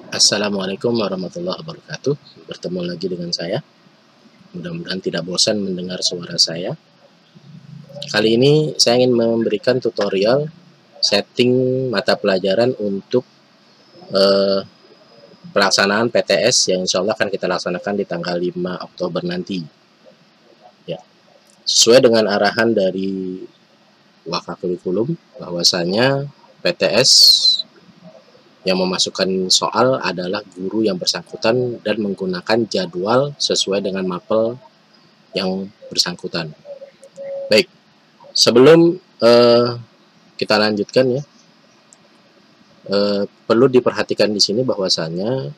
Assalamualaikum warahmatullahi wabarakatuh. Bertemu lagi dengan saya. Mudah-mudahan tidak bosan mendengar suara saya. Kali ini saya ingin memberikan tutorial setting mata pelajaran untuk eh, pelaksanaan PTS yang insya Allah akan kita laksanakan di tanggal 5 Oktober nanti. Ya. Sesuai dengan arahan dari Wakakurikulum bahwasanya PTS yang memasukkan soal adalah guru yang bersangkutan dan menggunakan jadwal sesuai dengan mapel yang bersangkutan. Baik, sebelum kita lanjutkan ya, perlu diperhatikan di sini bahwasanya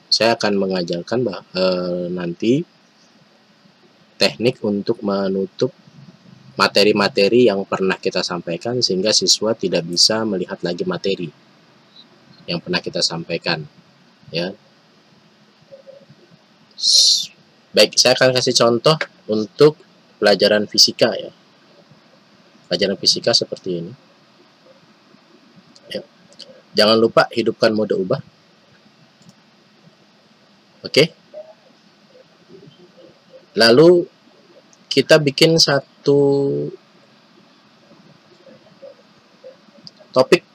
saya akan mengajarkan nanti teknik untuk menutup materi-materi yang pernah kita sampaikan sehingga siswa tidak bisa melihat lagi materi yang pernah kita sampaikan ya. Baik, saya akan kasih contoh untuk pelajaran fisika ya. Pelajaran fisika seperti ini ya. Jangan lupa hidupkan mode ubah. Oke. Lalu kita bikin satu topik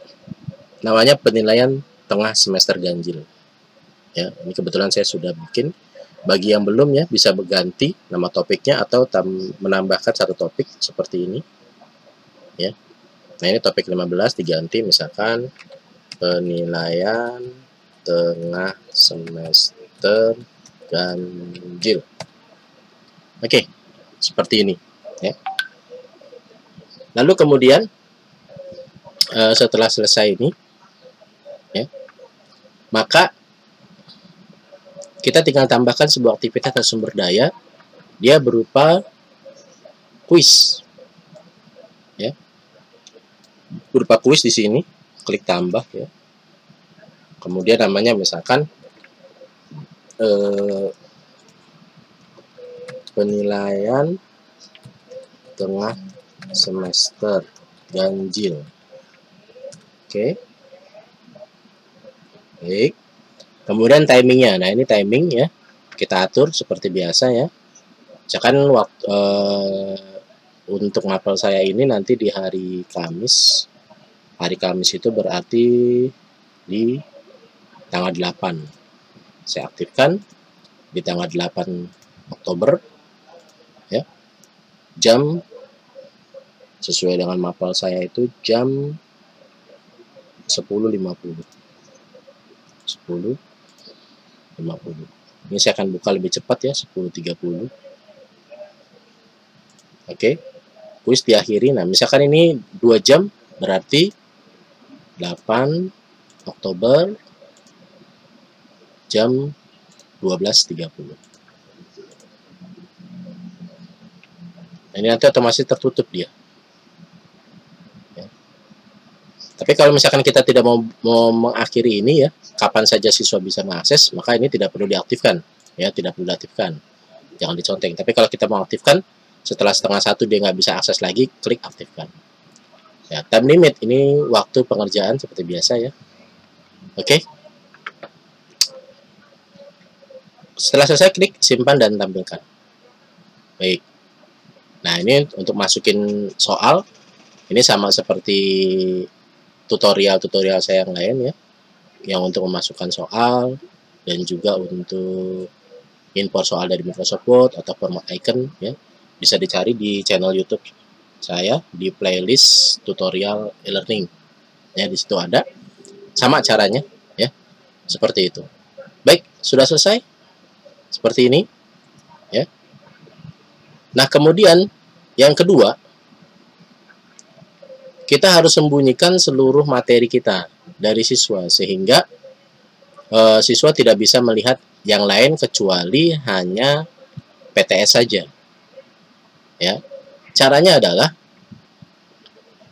namanya penilaian tengah semester ganjil. Ya, ini kebetulan saya sudah bikin. Bagi yang belum ya bisa berganti nama topiknya atau menambahkan satu topik seperti ini. Ya. Nah, ini topik 15 diganti misalkan penilaian tengah semester ganjil. Oke, seperti ini ya. Lalu kemudian setelah selesai ini ya, maka kita tinggal tambahkan sebuah aktivitas atau sumber daya, dia berupa kuis ya, berupa kuis di sini, klik tambah ya. Kemudian namanya misalkan penilaian tengah semester ganjil. Oke. Baik. Kemudian timingnya. Nah, ini timing ya. Kita atur seperti biasa ya. Misalkan waktu untuk mapel saya ini nanti di hari Kamis. Hari Kamis itu berarti di tanggal 8. Saya aktifkan di tanggal 8 Oktober ya. Jam sesuai dengan mapel saya itu jam 10.50. 10.50. Ini saya akan buka lebih cepat ya, 10.30. Oke. Kuis diakhiri. Nah, misalkan ini 2 jam berarti 8 Oktober jam 12.30. Nah, ini nanti otomatis tertutup dia. Ya. Tapi kalau misalkan kita tidak mau mengakhiri ini ya, kapan saja siswa bisa mengakses, maka ini tidak perlu diaktifkan. Ya, tidak perlu diaktifkan. Jangan diconteng. Tapi kalau kita mau aktifkan, setelah setengah 1 dia nggak bisa akses lagi, klik aktifkan. Ya, time limit ini waktu pengerjaan seperti biasa ya. Oke. Setelah selesai, klik simpan dan tampilkan. Baik. Nah, ini untuk masukin soal. Ini sama seperti tutorial-tutorial saya yang lain ya. Yang untuk memasukkan soal dan juga untuk import soal dari Microsoft Word atau format icon ya. Bisa dicari di channel YouTube saya di playlist tutorial e-learning. Ya, di situ ada. Sama caranya ya. Seperti itu. Baik, sudah selesai. Seperti ini ya. Nah, kemudian yang kedua, kita harus sembunyikan seluruh materi kita dari siswa sehingga siswa tidak bisa melihat yang lain kecuali hanya PTS saja. Ya. Caranya adalah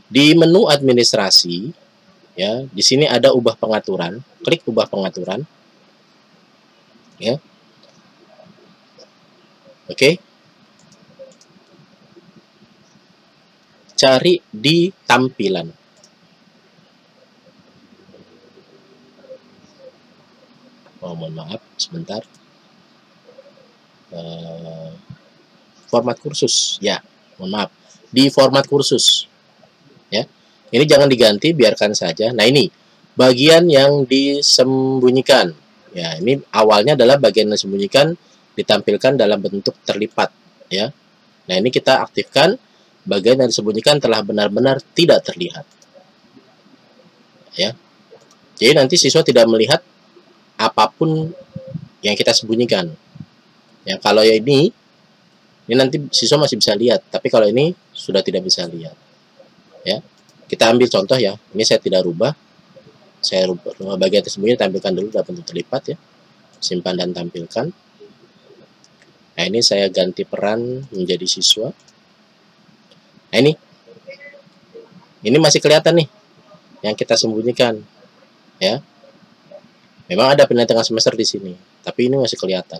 di menu administrasi ya, di sini ada ubah pengaturan, klik ubah pengaturan. Ya. Oke. Cari di tampilan. Oh, mohon maaf, sebentar. Format kursus, ya, mohon maaf. Di format kursus, ya. Ini jangan diganti, biarkan saja. Nah, ini bagian yang disembunyikan. Ya, ini awalnya adalah bagian yang disembunyikan ditampilkan dalam bentuk terlipat, ya. Nah, ini kita aktifkan bagian yang disembunyikan telah benar-benar tidak terlihat. Ya. Jadi nanti siswa tidak melihat apapun yang kita sembunyikan. Ya, kalau ini nanti siswa masih bisa lihat, tapi kalau ini sudah tidak bisa lihat. Ya. Kita ambil contoh ya. Ini saya tidak rubah. Saya rubah bagian tersembunyi, tampilkan dulu dalam bentuk terlipat ya. Simpan dan tampilkan. Nah, ini saya ganti peran menjadi siswa. Nah, ini masih kelihatan nih yang kita sembunyikan, ya. Memang ada penilaian tengah semester di sini, tapi ini masih kelihatan.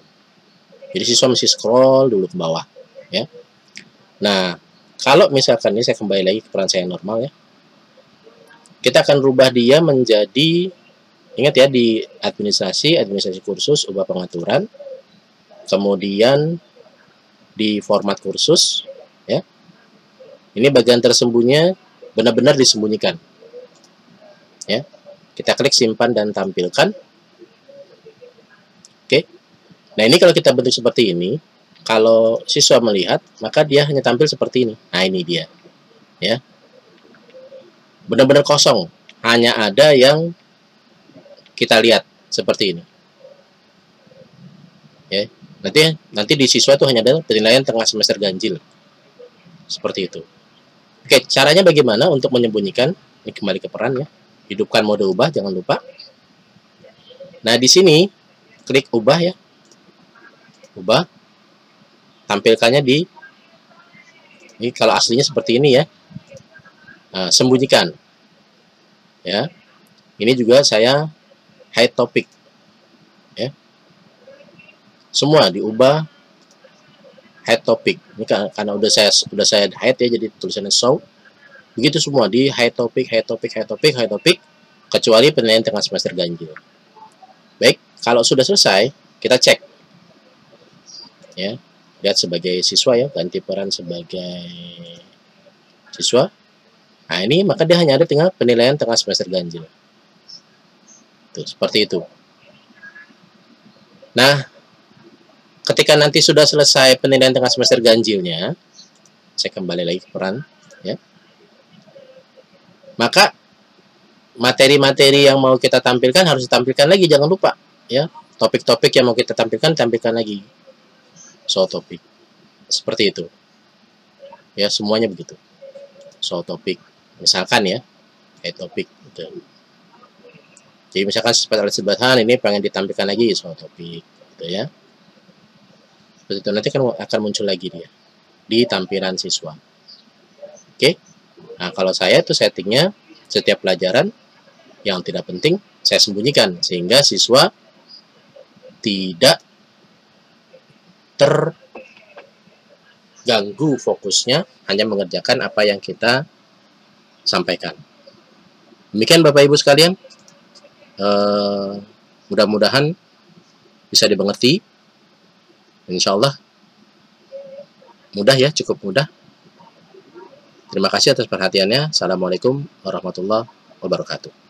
Jadi siswa mesti scroll dulu ke bawah, ya. Nah, kalau misalkan ini saya kembali lagi ke peran saya normal ya. Kita akan rubah dia menjadi, ingat ya, di administrasi kursus, ubah pengaturan, kemudian di format kursus, ya. Ini bagian tersembunyi benar-benar disembunyikan. Ya. Kita klik simpan dan tampilkan. Oke. Nah, ini kalau kita bentuk seperti ini, kalau siswa melihat, maka dia hanya tampil seperti ini. Nah, ini dia. Ya. Benar-benar kosong. Hanya ada yang kita lihat seperti ini. Ya. Nanti di siswa itu hanya ada penilaian tengah semester ganjil. Seperti itu. Oke, caranya bagaimana untuk menyembunyikan? Ini kembali ke peran ya. Hidupkan mode ubah, jangan lupa. Nah, di sini klik ubah ya. Ubah. Tampilkannya ini kalau aslinya seperti ini ya. Nah, sembunyikan. Ya. Ini juga saya hide topic. Ya. Semua diubah hide topic. Ini karena udah saya hide ya, jadi tulisannya show. Begitu semua di hide topic, kecuali penilaian tengah semester ganjil. Baik, kalau sudah selesai, kita cek. Ya, lihat sebagai siswa ya, ganti peran sebagai siswa. Nah, ini maka dia hanya ada tinggal penilaian tengah semester ganjil. Tuh, seperti itu. Nah, ketika nanti sudah selesai penilaian tengah semester ganjilnya, saya kembali lagi ke peran, ya. Maka materi-materi yang mau kita tampilkan harus ditampilkan lagi, jangan lupa, ya. Topik-topik yang mau kita tampilkan lagi. Show topik. Seperti itu. Ya, semuanya begitu. Show topik. Misalkan ya, kayak topik gitu. Jadi misalkan seperti alat sebahan ini pengen ditampilkan lagi show topik, gitu ya. Seperti itu, nanti akan muncul lagi dia di tampilan siswa. Oke. Nah, kalau saya itu settingnya setiap pelajaran yang tidak penting saya sembunyikan sehingga siswa tidak terganggu fokusnya, hanya mengerjakan apa yang kita sampaikan. Demikian Bapak Ibu sekalian. Mudah-mudahan bisa dimengerti. Insya Allah mudah ya, cukup mudah. Terima kasih atas perhatiannya. Assalamualaikum warahmatullahi wabarakatuh.